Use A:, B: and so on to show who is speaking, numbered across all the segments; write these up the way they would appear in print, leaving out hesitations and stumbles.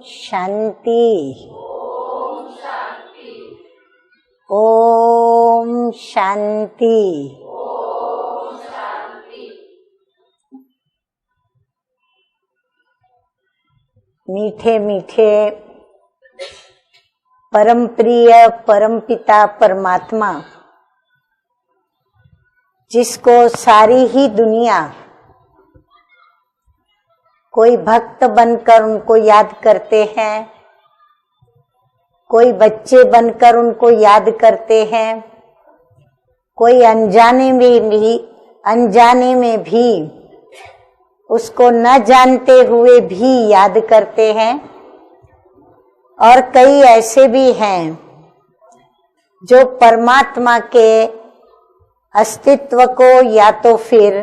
A: शांति। ओम शांति। मीठे मीठे परम प्रिय परमपिता परमात्मा, जिसको सारी ही दुनिया कोई भक्त बनकर उनको याद करते हैं, कोई बच्चे बनकर उनको याद करते हैं, कोई अनजाने में भी उसको न जानते हुए भी याद करते हैं। और कई ऐसे भी हैं जो परमात्मा के अस्तित्व को या तो फिर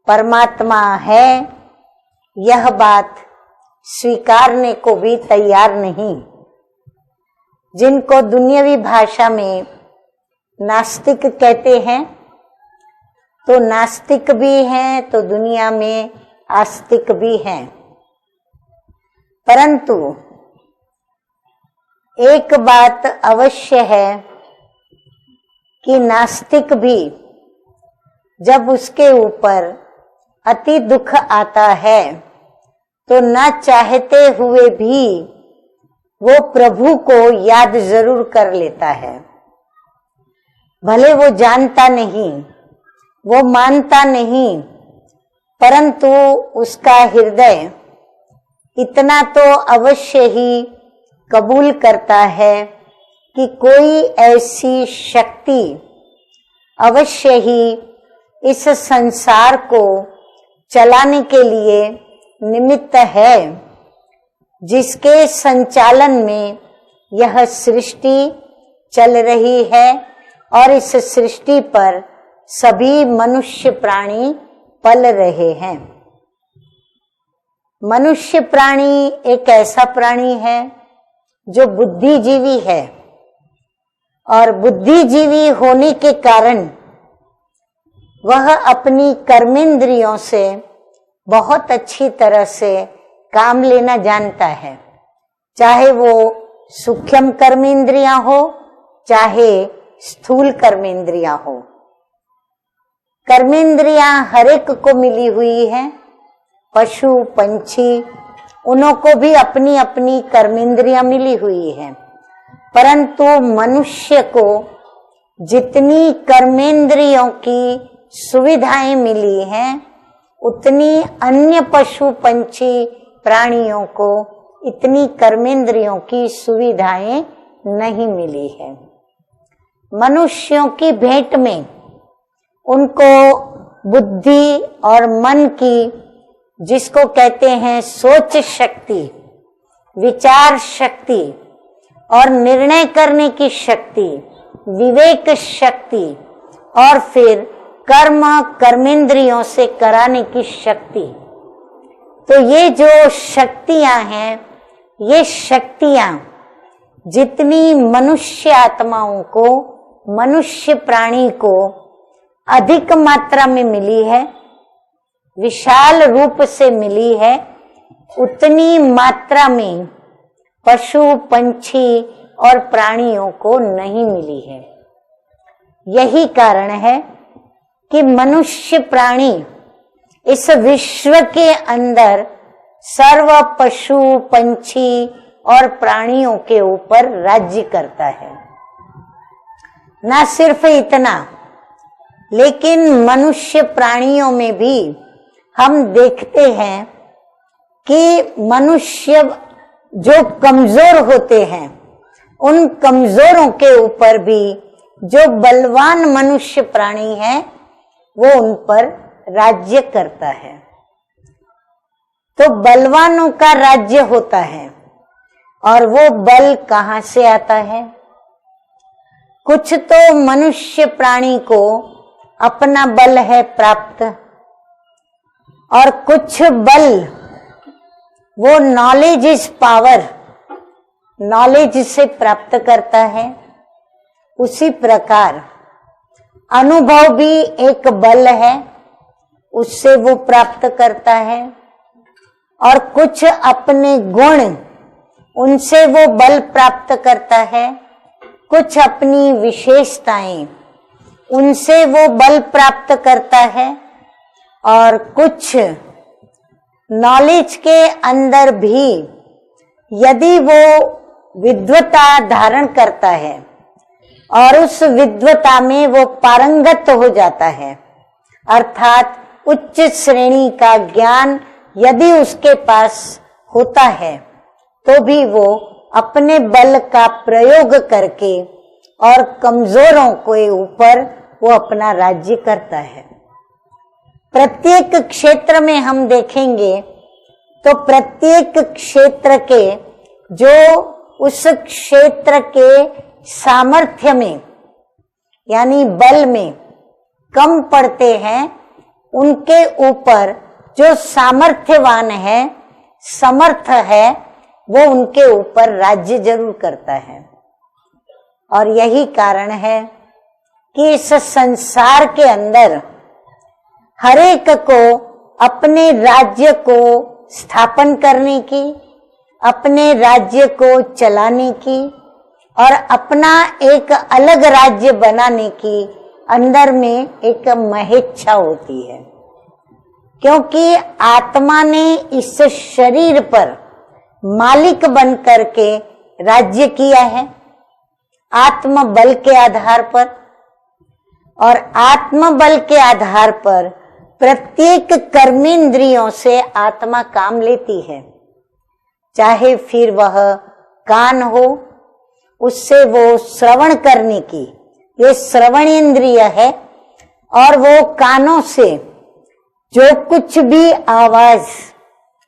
A: परमात्मा है यह बात स्वीकारने को भी तैयार नहीं, जिनको दुनियावी भाषा में नास्तिक कहते हैं। तो नास्तिक भी हैं तो दुनिया में आस्तिक भी हैं। परंतु एक बात अवश्य है कि नास्तिक भी जब उसके ऊपर अति दुख आता है तो न चाहते हुए भी वो प्रभु को याद जरूर कर लेता है। भले वो जानता नहीं, वो मानता नहीं, परंतु उसका हृदय इतना तो अवश्य ही कबूल करता है कि कोई ऐसी शक्ति अवश्य ही इस संसार को चलाने के लिए निमित्त है, जिसके संचालन में यह सृष्टि चल रही है और इस सृष्टि पर सभी मनुष्य प्राणी पल रहे हैं। मनुष्य प्राणी एक ऐसा प्राणी है जो बुद्धिजीवी है, और बुद्धिजीवी होने के कारण वह अपनी कर्मेंद्रियों से बहुत अच्छी तरह से काम लेना जानता है, चाहे वो सूक्ष्म कर्मेंद्रियां हो चाहे स्थूल कर्मेंद्रियां हो। कर्मेंद्रियां हर एक को मिली हुई हैं, पशु पंछी उन्हों को भी अपनी अपनी कर्मेंद्रियां मिली हुई है, परंतु मनुष्य को जितनी कर्मेंद्रियों की सुविधाएं मिली हैं उतनी अन्य पशु पंछी प्राणियों को इतनी कर्मेंद्रियों की सुविधाएं नहीं मिली है। मनुष्यों की भेंट में उनको बुद्धि और मन की, जिसको कहते हैं सोच शक्ति, विचार शक्ति और निर्णय करने की शक्ति, विवेक शक्ति और फिर कर्मेंद्रियों से कराने की शक्ति। तो ये जो शक्तियां हैं, ये शक्तियां जितनी मनुष्य आत्माओं को, मनुष्य प्राणी को अधिक मात्रा में मिली है, विशाल रूप से मिली है, उतनी मात्रा में पशु पंछी और प्राणियों को नहीं मिली है। यही कारण है कि मनुष्य प्राणी इस विश्व के अंदर सर्व पशु पंछी और प्राणियों के ऊपर राज्य करता है। ना सिर्फ इतना, लेकिन मनुष्य प्राणियों में भी हम देखते हैं कि मनुष्य जो कमजोर होते हैं, उन कमजोरों के ऊपर भी जो बलवान मनुष्य प्राणी है वो उन पर राज्य करता है। तो बलवानों का राज्य होता है, और वो बल कहाँ से आता है? कुछ तो मनुष्य प्राणी को अपना बल है प्राप्त, और कुछ बल वो नॉलेज इज पावर, नॉलेज से प्राप्त करता है। उसी प्रकार अनुभव भी एक बल है, उससे वो प्राप्त करता है। और कुछ अपने गुण उनसे वो बल प्राप्त करता है, कुछ अपनी विशेषताएं उनसे वो बल प्राप्त करता है, और कुछ नॉलेज के अंदर भी यदि वो विद्वता धारण करता है और उस विद्वता में वो पारंगत हो जाता है, अर्थात उच्च श्रेणी का ज्ञान यदि उसके पास होता है, तो भी वो अपने बल का प्रयोग करके और कमजोरों के ऊपर वो अपना राज्य करता है। प्रत्येक क्षेत्र में हम देखेंगे तो प्रत्येक क्षेत्र के जो उस क्षेत्र के सामर्थ्य में यानी बल में कम पड़ते हैं, उनके ऊपर जो सामर्थ्यवान है, समर्थ है, वो उनके ऊपर राज्य जरूर करता है। और यही कारण है कि इस संसार के अंदर हरेक को अपने राज्य को स्थापन करने की, अपने राज्य को चलाने की और अपना एक अलग राज्य बनाने की अंदर में एक महेच्छा होती है, क्योंकि आत्मा ने इस शरीर पर मालिक बन करके राज्य किया है आत्म बल के आधार पर, और आत्म बल के आधार पर प्रत्येक कर्मेंद्रियों से आत्मा काम लेती है। चाहे फिर वह कान हो, उससे वो श्रवण करने की, ये श्रवण इंद्रिय है, और वो कानों से जो कुछ भी आवाज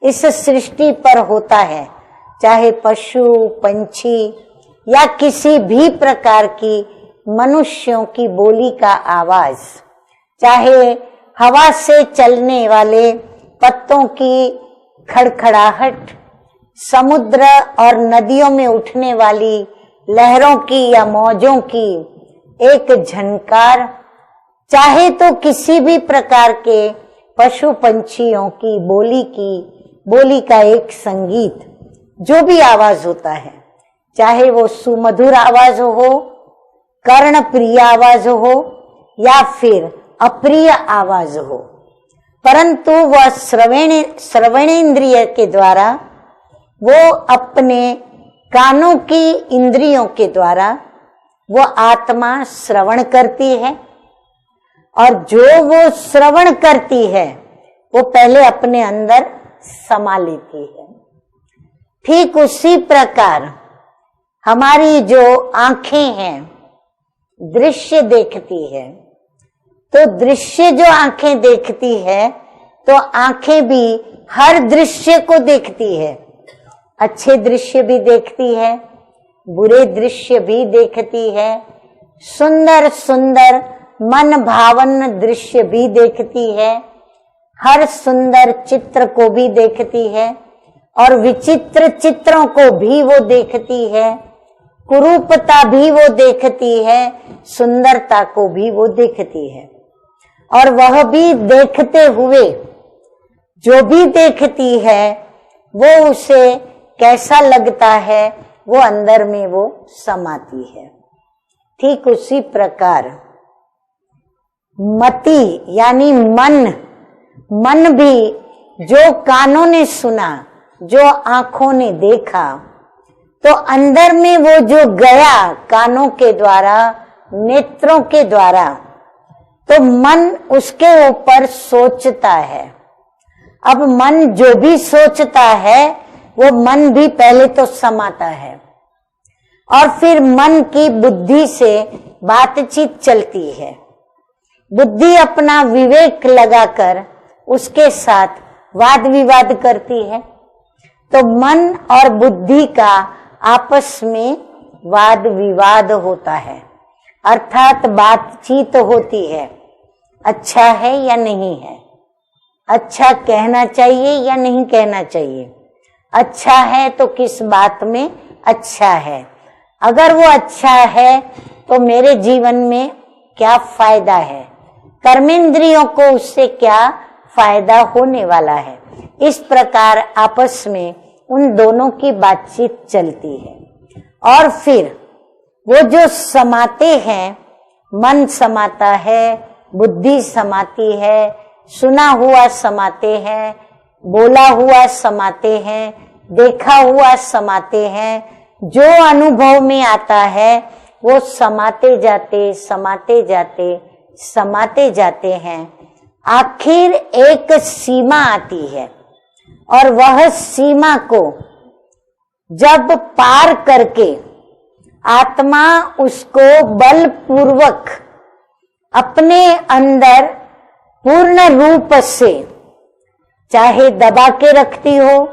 A: इस सृष्टि पर होता है, चाहे पशु पंछी या किसी भी प्रकार की मनुष्यों की बोली का आवाज, चाहे हवा से चलने वाले पत्तों की खड़खड़ाहट, समुद्र और नदियों में उठने वाली लहरों की या मौजों की एक झनकार, चाहे तो किसी भी प्रकार के पशु पंछियों की बोली का एक संगीत, जो भी आवाज होता है, चाहे वो सुमधुर आवाज हो, कर्ण प्रिय आवाज हो या फिर अप्रिय आवाज हो, परंतु वह श्रवणेंद्रिय के द्वारा, वो अपने कानों की इंद्रियों के द्वारा वो आत्मा श्रवण करती है, और जो वो श्रवण करती है वो पहले अपने अंदर समा लेती है। ठीक उसी प्रकार हमारी जो आंखें हैं दृश्य देखती है, तो दृश्य जो आंखें देखती है, तो आंखें भी हर दृश्य को देखती है, अच्छे दृश्य भी देखती है, बुरे दृश्य भी देखती है, सुंदर सुंदर मन भावन दृश्य भी देखती है, हर सुंदर चित्र को भी देखती है, और विचित्र चित्रों को भी वो देखती है, कुरूपता भी वो देखती है, सुंदरता को भी वो देखती है। और वह भी देखते हुए जो भी देखती है वो उसे कैसा लगता है, वो अंदर में वो समाती है। ठीक उसी प्रकार मति यानी मन भी जो कानों ने सुना, जो आंखों ने देखा, तो अंदर में वो जो गया कानों के द्वारा, नेत्रों के द्वारा, तो मन उसके ऊपर सोचता है। अब मन जो भी सोचता है वो मन भी पहले तो समाता है, और फिर मन की बुद्धि से बातचीत चलती है। बुद्धि अपना विवेक लगाकर उसके साथ वाद विवाद करती है, तो मन और बुद्धि का आपस में वाद विवाद होता है, अर्थात बातचीत होती है। अच्छा है या नहीं है, अच्छा कहना चाहिए या नहीं कहना चाहिए, अच्छा है तो किस बात में अच्छा है, अगर वो अच्छा है तो मेरे जीवन में क्या फायदा है, कर्मेंद्रियों को उससे क्या फायदा होने वाला है। इस प्रकार आपस में उन दोनों की बातचीत चलती है। और फिर वो जो समाते हैं, मन समाता है, बुद्धि समाती है, सुना हुआ समाते हैं, बोला हुआ समाते हैं, देखा हुआ समाते हैं, जो अनुभव में आता है वो समाते जाते समाते जाते हैं। आखिर एक सीमा आती है और वह सीमा को जब पार करके आत्मा उसको बलपूर्वक अपने अंदर पूर्ण रूप से, चाहे दबा के रखती हो,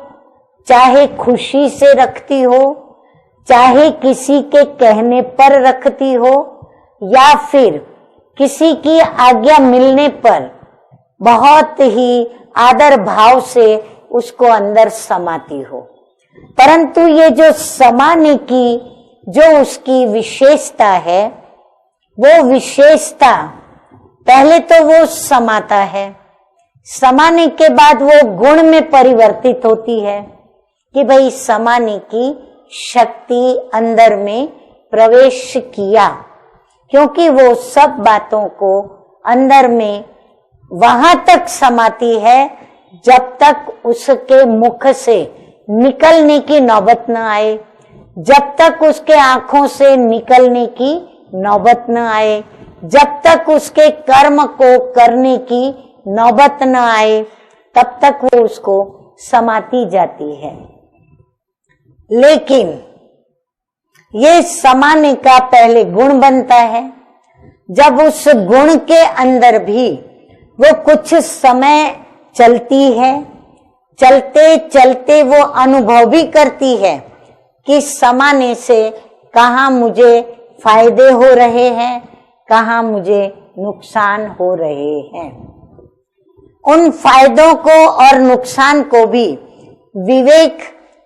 A: चाहे खुशी से रखती हो, चाहे किसी के कहने पर रखती हो, या फिर किसी की आज्ञा मिलने पर बहुत ही आदर भाव से उसको अंदर समाती हो। परंतु ये जो समाने की जो उसकी विशेषता है, वो विशेषता पहले तो वो समाता है, समाने के बाद वो गुण में परिवर्तित होती है कि भाई समाने की शक्ति अंदर में प्रवेश किया, क्योंकि वो सब बातों को अंदर में वहां तक समाती है जब तक उसके मुख से निकलने की नौबत न आए, जब तक उसके आंखों से निकलने की नौबत न आए, जब तक उसके कर्म को करने की नौबत न आए, तब तक वो उसको समाती जाती है। लेकिन ये समाने का पहले गुण बनता है। जब उस गुण के अंदर भी वो कुछ समय चलती है, चलते चलते वो अनुभव भी करती है कि समाने से कहाँ मुझे फायदे हो रहे हैं, कहाँ मुझे नुकसान हो रहे हैं। उन फायदों को और नुकसान को भी विवेक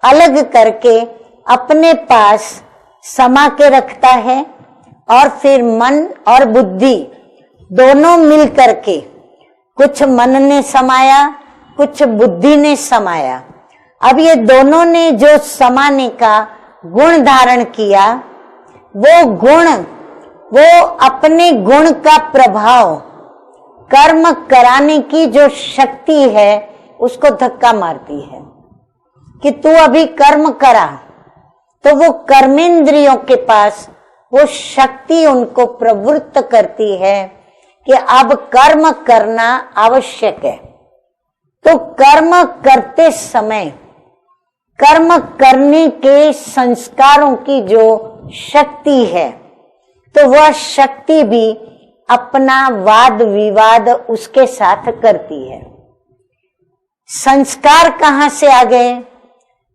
A: अलग करके अपने पास समा के रखता है, और फिर मन और बुद्धि दोनों मिल करके, कुछ मन ने समाया, कुछ बुद्धि ने समाया। अब ये दोनों ने जो समाने का गुण धारण किया, वो गुण, वो अपने गुण का प्रभाव कर्म कराने की जो शक्ति है उसको धक्का मारती है कि तू अभी कर्म करा। तो वो कर्मेंद्रियों के पास वो शक्ति उनको प्रवृत्त करती है कि अब कर्म करना आवश्यक है। तो कर्म करते समय कर्म करने के संस्कारों की जो शक्ति है, तो वह शक्ति भी अपना वाद विवाद उसके साथ करती है। संस्कार कहाँ से आ गए?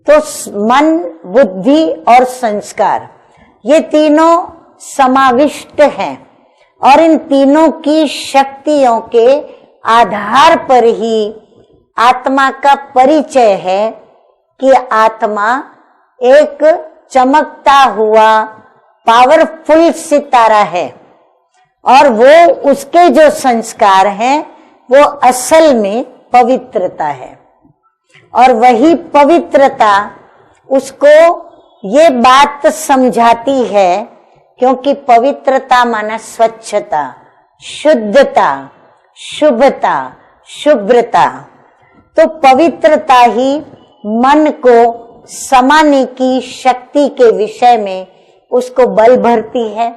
A: तो मन, बुद्धि और संस्कार, ये तीनों समाविष्ट हैं, और इन तीनों की शक्तियों के आधार पर ही आत्मा का परिचय है कि आत्मा एक चमकता हुआ पावरफुल सितारा है, और वो उसके जो संस्कार हैं वो असल में पवित्रता है। और वही पवित्रता उसको ये बात समझाती है, क्योंकि पवित्रता माना स्वच्छता, शुद्धता, शुभता, शुभ्रता। तो पवित्रता ही मन को समाने की शक्ति के विषय में उसको बल भरती है।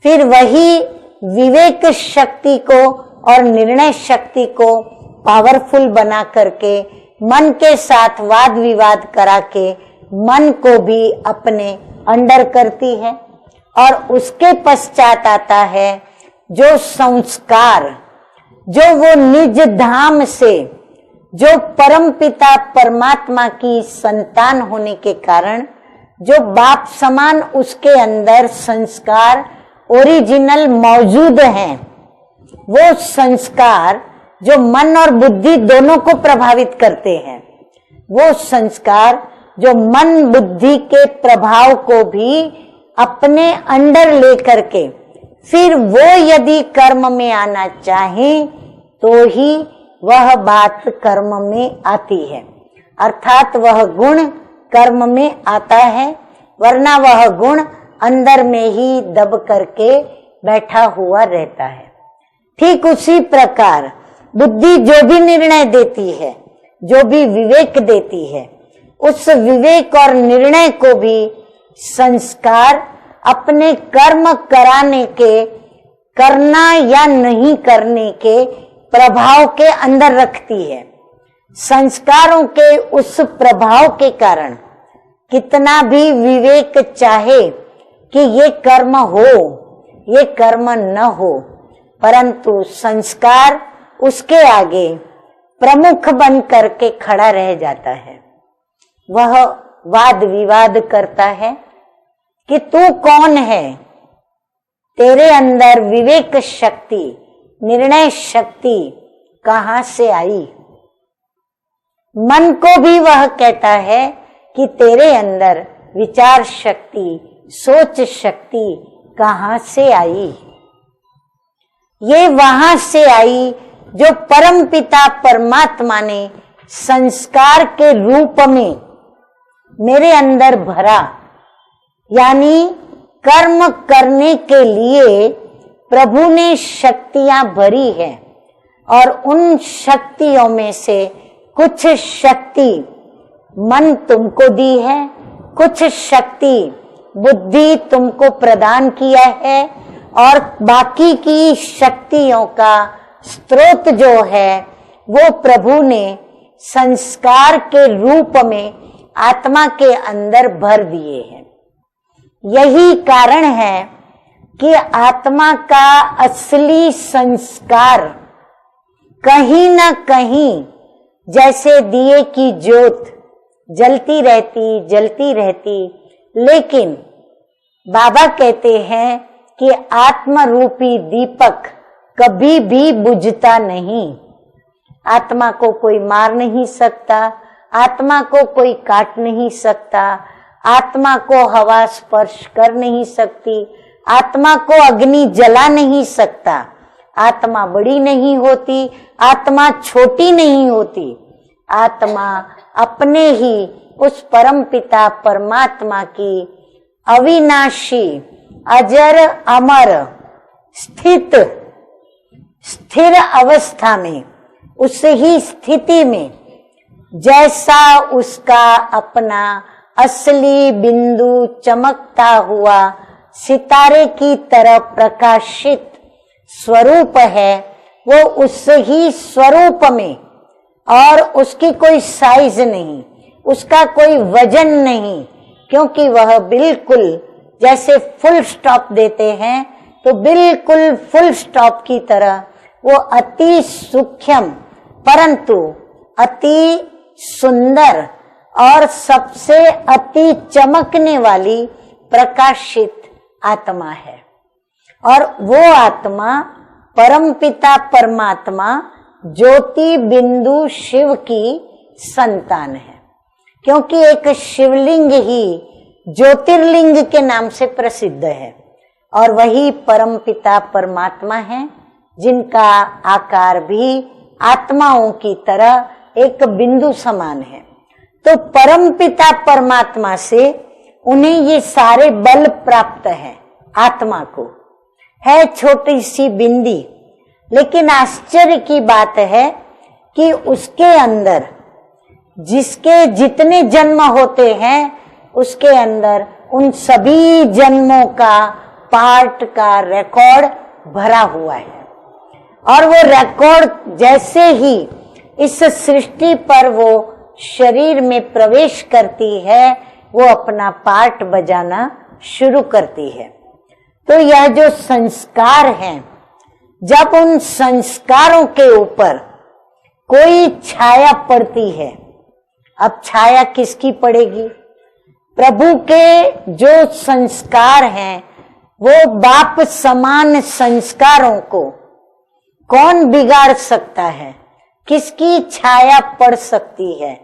A: फिर वही विवेक शक्ति को और निर्णय शक्ति को पावरफुल बना करके मन के साथ वाद विवाद करा के मन को भी अपने अंडर करती है। और उसके पश्चात आता है जो संस्कार, जो वो निज धाम से, जो परमपिता परमात्मा की संतान होने के कारण जो बाप समान उसके अंदर संस्कार ओरिजिनल मौजूद हैं, वो संस्कार जो मन और बुद्धि दोनों को प्रभावित करते हैं, वो संस्कार जो मन बुद्धि के प्रभाव को भी अपने अंडर लेकर के फिर वो यदि कर्म में आना चाहे तो ही वह बात कर्म में आती है। अर्थात वह गुण कर्म में आता है, वरना वह गुण अंदर में ही दब करके बैठा हुआ रहता है। ठीक उसी प्रकार बुद्धि जो भी निर्णय देती है, जो भी विवेक देती है, उस विवेक और निर्णय को भी संस्कार अपने कर्म कराने के, करना या नहीं करने के प्रभाव के अंदर रखती है। संस्कारों के उस प्रभाव के कारण कितना भी विवेक चाहे कि ये कर्म हो, ये कर्म न हो, परंतु संस्कार उसके आगे प्रमुख बन करके खड़ा रह जाता है। वह वाद विवाद करता है कि तू कौन है, तेरे अंदर विवेक शक्ति, निर्णय शक्ति कहां से आई। मन को भी वह कहता है कि तेरे अंदर विचार शक्ति, सोच शक्ति कहां से आई। ये वहां से आई जो परमपिता परमात्मा ने संस्कार के रूप में मेरे अंदर भरा, यानी कर्म करने के लिए प्रभु ने शक्तियां भरी है और उन शक्तियों में से कुछ शक्ति मन तुमको दी है, कुछ शक्ति बुद्धि तुमको प्रदान किया है और बाकी की शक्तियों का स्रोत जो है वो प्रभु ने संस्कार के रूप में आत्मा के अंदर भर दिए हैं। यही कारण है कि आत्मा का असली संस्कार कहीं न कहीं जैसे दिए की ज्योत जलती रहती, लेकिन बाबा कहते हैं कि आत्म रूपी दीपक कभी भी बुझता नहीं। आत्मा को कोई मार नहीं सकता, आत्मा को कोई काट नहीं सकता, आत्मा को हवा स्पर्श कर नहीं सकती, आत्मा को अग्नि जला नहीं सकता। आत्मा बड़ी नहीं होती, आत्मा छोटी नहीं होती। आत्मा अपने ही उस परमपिता परमात्मा की अविनाशी, अजर अमर, स्थिर अवस्था में, उस ही स्थिति में जैसा उसका अपना असली बिंदु चमकता हुआ सितारे की तरह प्रकाशित स्वरूप है, वो उस ही स्वरूप में, और उसकी कोई साइज नहीं, उसका कोई वजन नहीं, क्योंकि वह बिल्कुल जैसे फुल स्टॉप देते हैं तो बिल्कुल फुल स्टॉप की तरह वो अति सूक्ष्म परंतु अति सुंदर और सबसे अति चमकने वाली प्रकाशित आत्मा है। और वो आत्मा परमपिता परमात्मा ज्योति बिंदु शिव की संतान है, क्योंकि एक शिवलिंग ही ज्योतिर्लिंग के नाम से प्रसिद्ध है और वही परमपिता परमात्मा है, जिनका आकार भी आत्माओं की तरह एक बिंदु समान है। तो परमपिता परमात्मा से उन्हें ये सारे बल प्राप्त है। आत्मा को है छोटी सी बिंदी, लेकिन आश्चर्य की बात है कि उसके अंदर जिसके जितने जन्म होते हैं उसके अंदर उन सभी जन्मों का पार्ट का रिकॉर्ड भरा हुआ है। और वो रिकॉर्ड जैसे ही इस सृष्टि पर वो शरीर में प्रवेश करती है, वो अपना पार्ट बजाना शुरू करती है। तो यह जो संस्कार हैं, जब उन संस्कारों के ऊपर कोई छाया पड़ती है, अब छाया किसकी पड़ेगी? प्रभु के जो संस्कार हैं, वो बाप समान संस्कारों को कौन बिगाड़ सकता है? किसकी छाया पड़ सकती है?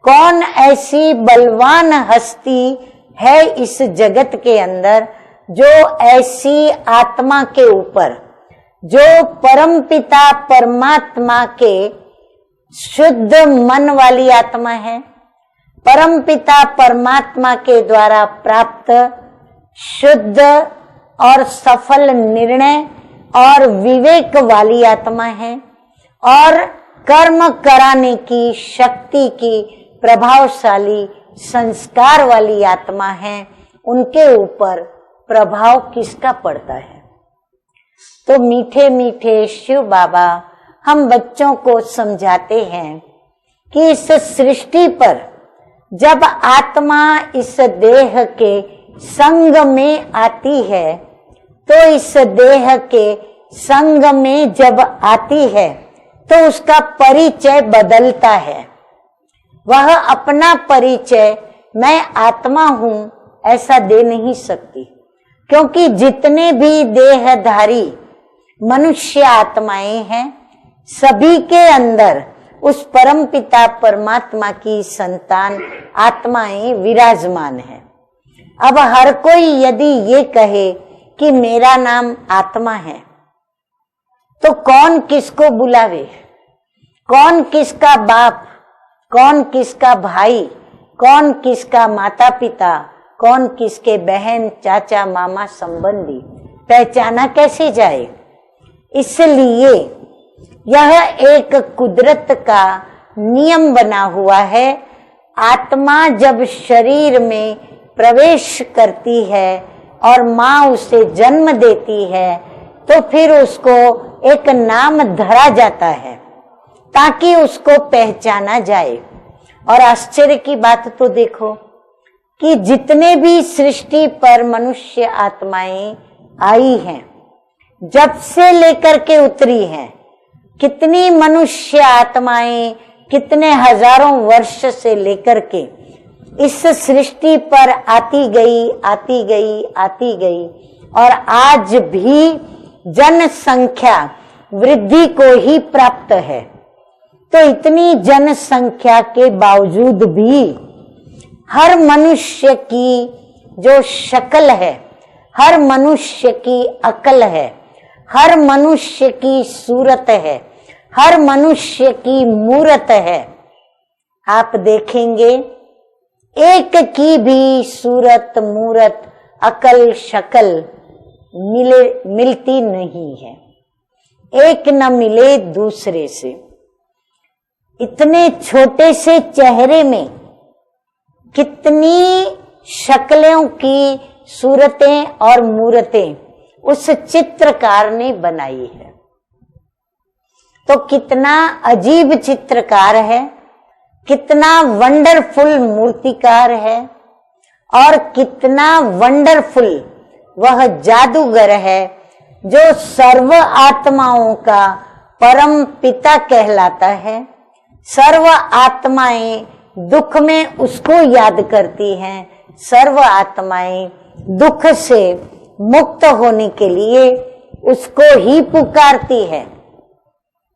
A: कौन ऐसी बलवान हस्ती है इस जगत के अंदर जो ऐसी आत्मा के ऊपर, जो परमपिता परमात्मा के शुद्ध मन वाली आत्मा है, परमपिता परमात्मा के द्वारा प्राप्त शुद्ध और सफल निर्णय और विवेक वाली आत्मा है और कर्म कराने की शक्ति की प्रभावशाली संस्कार वाली आत्मा है। उनके ऊपर प्रभाव किसका पड़ता है? तो मीठे मीठे शिव बाबा हम बच्चों को समझाते हैं कि इस सृष्टि पर जब आत्मा इस देह के संग में आती है, तो इस देह के संग में जब आती है तो उसका परिचय बदलता है। वह अपना परिचय मैं आत्मा हूं ऐसा दे नहीं सकती, क्योंकि जितने भी देहधारी मनुष्य आत्माएं हैं सभी के अंदर उस परमपिता परमात्मा की संतान आत्माएं विराजमान है। अब हर कोई यदि ये कहे कि मेरा नाम आत्मा है, तो कौन किसको बुलावे? कौन किसका बाप, कौन किसका भाई, कौन किसका माता पिता, कौन किसके बहन चाचा मामा संबंधी पहचाना कैसे जाए? इसलिए यह एक कुदरत का नियम बना हुआ है। आत्मा जब शरीर में प्रवेश करती है और माँ उसे जन्म देती है, तो फिर उसको एक नाम धरा जाता है ताकि उसको पहचाना जाए। और आश्चर्य की बात तो देखो कि जितने भी सृष्टि पर मनुष्य आत्माएं आई हैं, जब से लेकर के उतरी हैं, कितनी मनुष्य आत्माएं कितने हजारों वर्ष से लेकर के इस सृष्टि पर आती गई आती गई आती गई, और आज भी जनसंख्या वृद्धि को ही प्राप्त है। तो इतनी जनसंख्या के बावजूद भी हर मनुष्य की जो शक्ल है, हर मनुष्य की अकल है, हर मनुष्य की सूरत है, हर मनुष्य की मूरत है, आप देखेंगे एक की भी सूरत मूरत अकल शक्ल मिलती नहीं है, एक न मिले दूसरे से। इतने छोटे से चेहरे में कितनी शक्लों की सूरतें और मूरतें उस चित्रकार ने बनाई है। तो कितना अजीब चित्रकार है, कितना वंडरफुल मूर्तिकार है, और कितना वंडरफुल वह जादूगर है जो सर्व आत्माओं का परम पिता कहलाता है। सर्व आत्माएं दुख में उसको याद करती हैं, सर्व आत्माएं दुख से मुक्त होने के लिए उसको ही पुकारती है।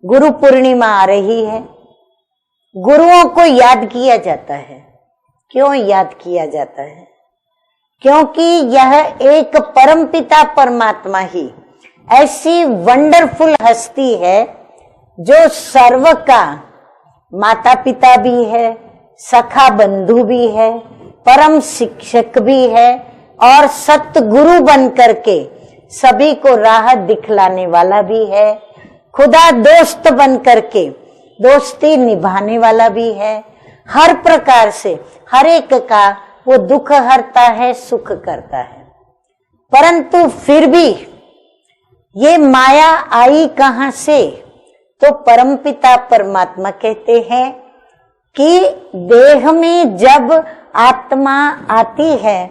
A: गुरु पूर्णिमा आ रही है, गुरुओं को याद किया जाता है। क्यों याद किया जाता है? क्योंकि यह एक परमपिता परमात्मा ही ऐसी वंडरफुल हस्ती है जो सर्व का माता पिता भी है, सखा बंधु भी है, परम शिक्षक भी है, और सतगुरु बन करके सभी को राह दिखलाने वाला भी है, खुदा दोस्त बन करके दोस्ती निभाने वाला भी है। हर प्रकार से हर एक का वो दुख हरता है, सुख करता है। परंतु फिर भी ये माया आई कहां से? तो परमपिता परमात्मा कहते हैं कि देह में जब आत्मा आती है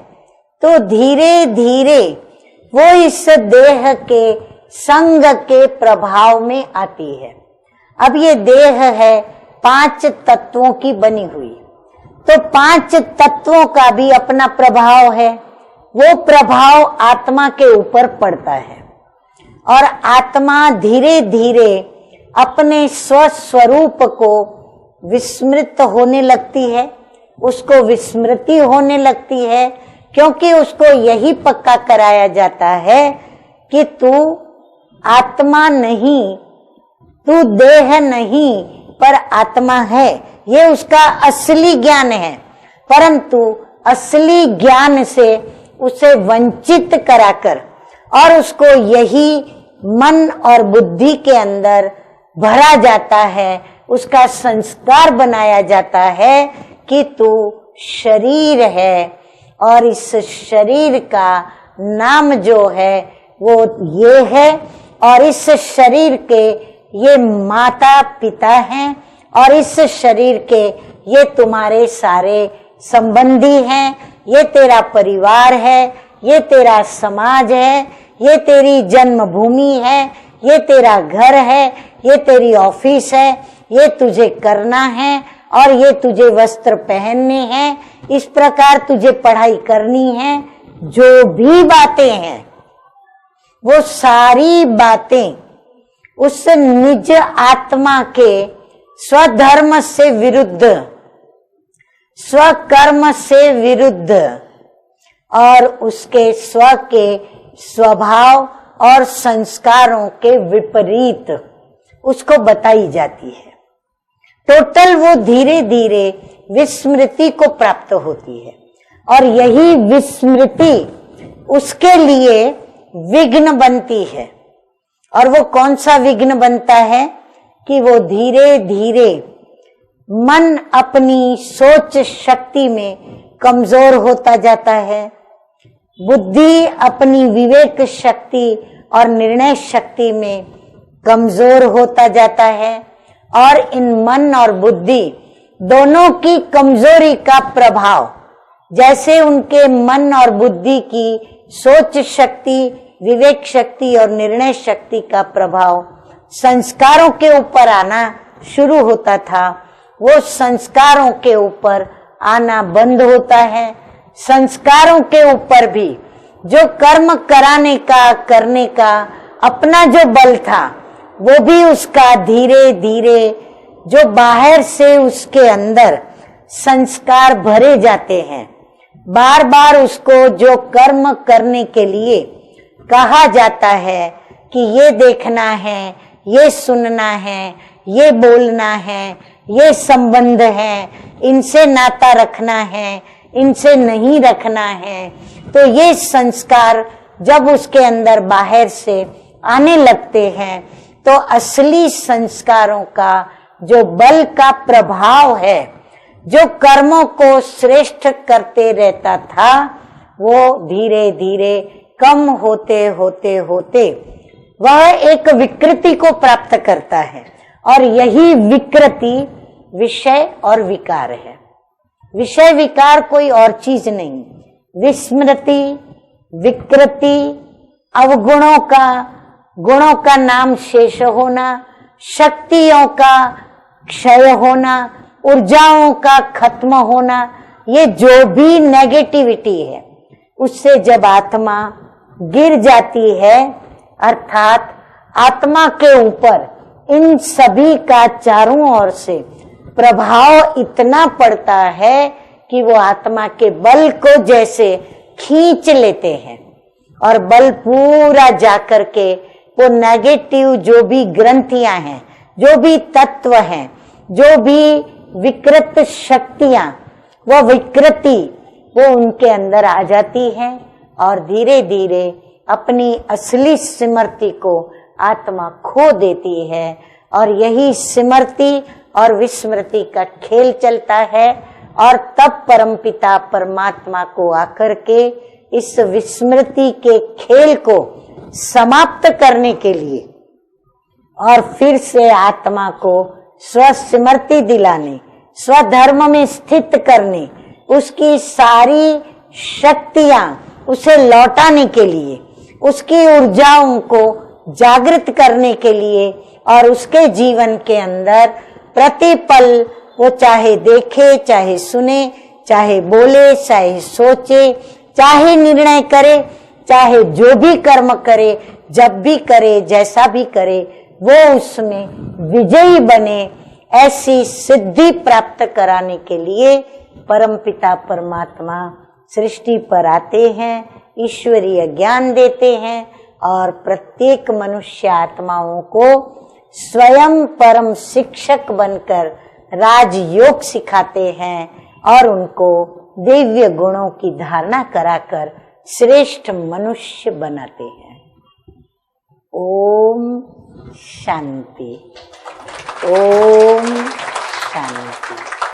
A: तो धीरे धीरे वो इस देह के संग के प्रभाव में आती है। अब ये देह है 5 तत्वों की बनी हुई, तो 5 तत्वों का भी अपना प्रभाव है। वो प्रभाव आत्मा के ऊपर पड़ता है और आत्मा धीरे धीरे अपने स्वस्वरूप को विस्मृत होने लगती है, उसको विस्मृति होने लगती है, क्योंकि उसको यही पक्का कराया जाता है कि तू आत्मा नहीं, तू देह नहीं पर आत्मा है। ये उसका असली ज्ञान है। परंतु असली ज्ञान से उसे वंचित कराकर और उसको यही मन और बुद्धि के अंदर भरा जाता है, उसका संस्कार बनाया जाता है कि तू शरीर है और इस शरीर का नाम जो है वो ये है और इस शरीर के ये माता पिता हैं और इस शरीर के ये तुम्हारे सारे संबंधी हैं, ये तेरा परिवार है, ये तेरा समाज है, ये तेरी जन्मभूमि है, ये तेरा घर है, ये तेरी ऑफिस है, ये तुझे करना है और ये तुझे वस्त्र पहनने हैं, इस प्रकार तुझे पढ़ाई करनी है। जो भी बातें हैं वो सारी बातें उस निज आत्मा के स्वधर्म से विरुद्ध, स्वकर्म से विरुद्ध और उसके स्व के स्वभाव और संस्कारों के विपरीत उसको बताई जाती है। टोटल वो धीरे धीरे विस्मृति को प्राप्त होती है और यही विस्मृति उसके लिए विघ्न बनती है। और वो कौन सा विघ्न बनता है कि वो धीरे धीरे मन अपनी सोच शक्ति में कमजोर होता जाता है, बुद्धि अपनी विवेक शक्ति और निर्णय शक्ति में कमजोर होता जाता है और इन मन और बुद्धि दोनों की कमजोरी का प्रभाव, जैसे उनके मन और बुद्धि की सोच शक्ति, विवेक शक्ति और निर्णय शक्ति का प्रभाव संस्कारों के ऊपर आना शुरू होता था, वो संस्कारों के ऊपर आना बंद होता है। संस्कारों के ऊपर भी जो कर्म कराने का, करने का अपना जो बल था, वो भी उसका धीरे धीरे जो बाहर से उसके अंदर संस्कार भरे जाते हैं, बार बार उसको जो कर्म करने के लिए कहा जाता है कि ये देखना है, ये सुनना है, ये बोलना है, ये संबंध है, इनसे नाता रखना है, इनसे नहीं रखना है, तो ये संस्कार जब उसके अंदर बाहर से आने लगते हैं तो असली संस्कारों का जो बल का प्रभाव है, जो कर्मों को श्रेष्ठ करते रहता था, वो धीरे धीरे कम होते होते होते वह एक विकृति को प्राप्त करता है। और यही विकृति विषय और विकार है। विषय विकार कोई और चीज नहीं, विस्मृति, विकृति, अवगुणों का, गुणों का नाम शेष होना, शक्तियों का क्षय होना, ऊर्जाओं का खत्म होना, ये जो भी नेगेटिविटी है उससे जब आत्मा गिर जाती है, अर्थात आत्मा के ऊपर इन सभी का चारों ओर से प्रभाव इतना पड़ता है कि वो आत्मा के बल को जैसे खींच लेते हैं और बल पूरा जाकर के वो नेगेटिव जो भी ग्रंथियां हैं, जो भी तत्व हैं, जो भी विकृत शक्तियां, वो विकृति वो उनके अंदर आ जाती है और धीरे धीरे अपनी असली स्मृति को आत्मा खो देती है। और यही स्मृति और विस्मृति का खेल चलता है और तब परमपिता परमात्मा को आकर के इस विस्मृति के खेल को समाप्त करने के लिए और फिर से आत्मा को स्वस्मृति दिलाने, स्वधर्म में स्थित करने, उसकी सारी शक्तियां उसे लौटाने के लिए, उसकी ऊर्जाओं को जागृत करने के लिए और उसके जीवन के अंदर प्रतिपल वो चाहे देखे, चाहे सुने, चाहे बोले, चाहे सोचे, चाहे निर्णय करे, चाहे जो भी कर्म करे, जब भी करे, जैसा भी करे, वो उसमें विजयी बने, ऐसी सिद्धि प्राप्त कराने के लिए परमपिता परमात्मा सृष्टि पर आते हैं, ईश्वरीय ज्ञान देते हैं और प्रत्येक मनुष्य आत्माओं को स्वयं परम शिक्षक बनकर राजयोग सिखाते हैं और उनको दिव्य गुणों की धारणा कराकर श्रेष्ठ मनुष्य बनाते हैं। ओम शांति। ओम शांति।